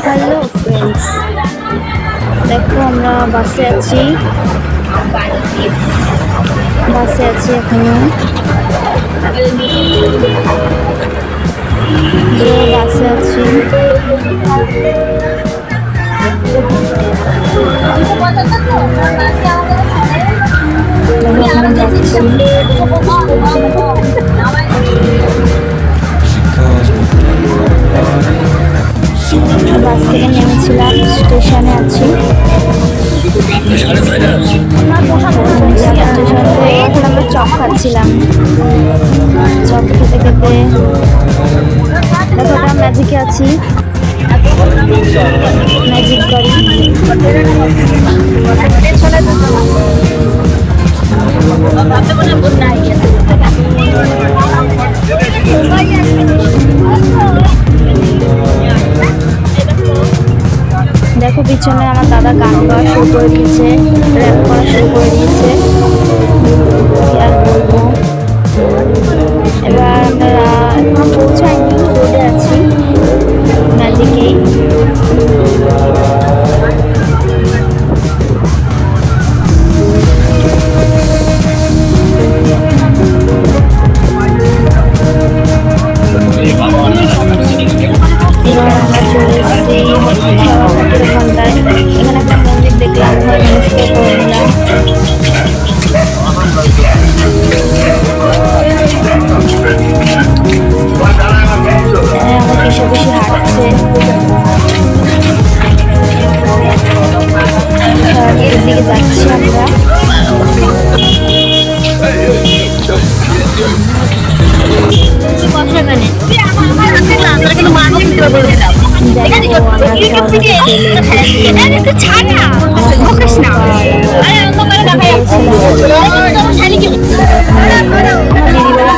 Hello friends, দেখো আমরা বাসে আছি এখনো বাসে আছি। বাস থেকে নেমেছিলাম, স্টেশনে আছি। এখন আমরা চপ খাচ্ছিলাম। চপ খেতে খেতে দেখো আমরা ম্যাজিকে আছি, ম্যাজিক গাড়ি। দেখো পিছনে আমার দাদা গান গাওয়া শুরু করে দিয়েছে, র্যাপ করা শুরু করে দিয়েছে। আর বলবো, এবার আমরা এখনো পৌঁছাইনি, রোডে আছি ম্যাজিকেই। এবার আমরা চলে এসেছি ঘন্টায়। এখানে একটা মন্দির দেখলাম, নমস্কার করে নিলাম। আমার বেশি বেশি হাঁটছে, দিকে যাচ্ছি আমরা।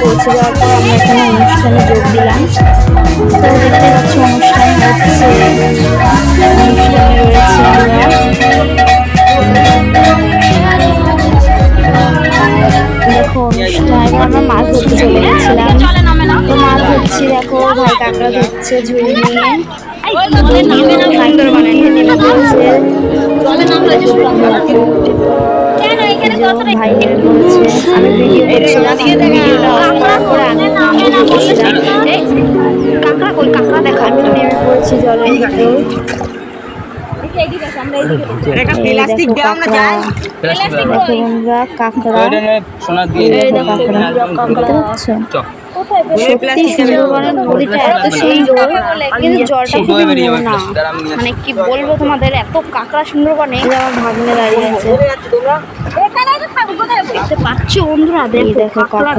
পৌঁছে যাওয়ার পর আমরা এখানে অনুষ্ঠানে যোগ দিলাম। তো দেখতে পাচ্ছি অনুষ্ঠান হচ্ছে, অনুষ্ঠানে রয়েছে আমরা। দেখো অনুষ্ঠান, আমরা মাছ ধরতে চলে গেছিলাম। তো মাছ ধরছি, দেখো ভাই কাঁকড়া ধরছে ঝুড়ি নিয়ে। ভাই নেমে পড়েছে, আমি ভিডিও করছিলাম। ভিডিওটা অফ করার পরে আমি ভিডিও করছিলাম। কাঁকড়া দেখা, আমি নেমে পড়েছি জলের ভিতরেও। কাঁকড়া সত্যি সুন্দরবনের নদীটা এত সুন্দর, কিন্তু জলটা খুবই নোনা। মানে কি বলবো তোমাদের, এত কাঁকড়া সুন্দরবনে। আমার ভাগ্নে দাঁড়িয়ে আছে, দেখতে পাচ্ছ বন্ধুরা। দেখো কাঁকড়া,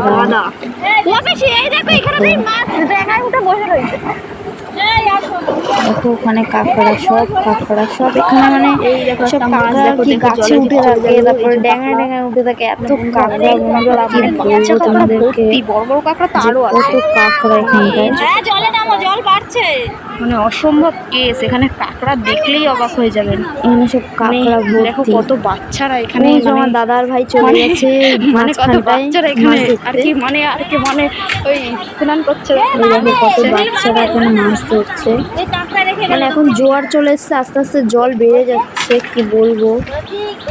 দেখো ওখানে কাঁকড়া, সব এখানে মানে সব কাঁকড়া কি গাছে উঠে থাকে, তারপরে ড্যাঙায় উঠে থাকে। এত কাঁকড়া বন্ধুরা, কি বলবো তোমাদেরকে, বড় বড় কাঁকড়া তো আরো কত কাঁকড়া এখানটায়। জল বাড়ছে, মানে অসম্ভব কেস। এখানে কাঁকড়া দেখলেই অবাক হয়ে যাবেন। এখানে সব কাঁকড়া দেখো, কত বাচ্চারা এখানে। আমার দাদার ভাই চলে গেছে, মানে কত বাচ্চারা এখানে আর কি, মানে ওই স্নান করছে। দেখো কত বাচ্চারা এখানে মাছ ধরছে। মানে এখন জোয়ার চলে এসছে, আস্তে আস্তে জল বেড়ে যাচ্ছে, কি বলবো।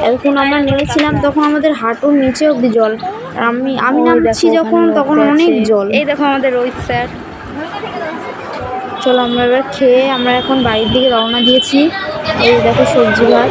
এখন আমরা নেমেছিলাম তখন আমাদের হাঁটুর নিচে অব্দি জল, আর আমি নামছি যখন তখন অনেক জল। এই দেখো আমাদের রোহিত স্যার। চলো আমরা এবার খেয়ে আমরা এখন বাড়ির দিকে রওনা দিয়েছি। এই দেখো সবজি ভাত।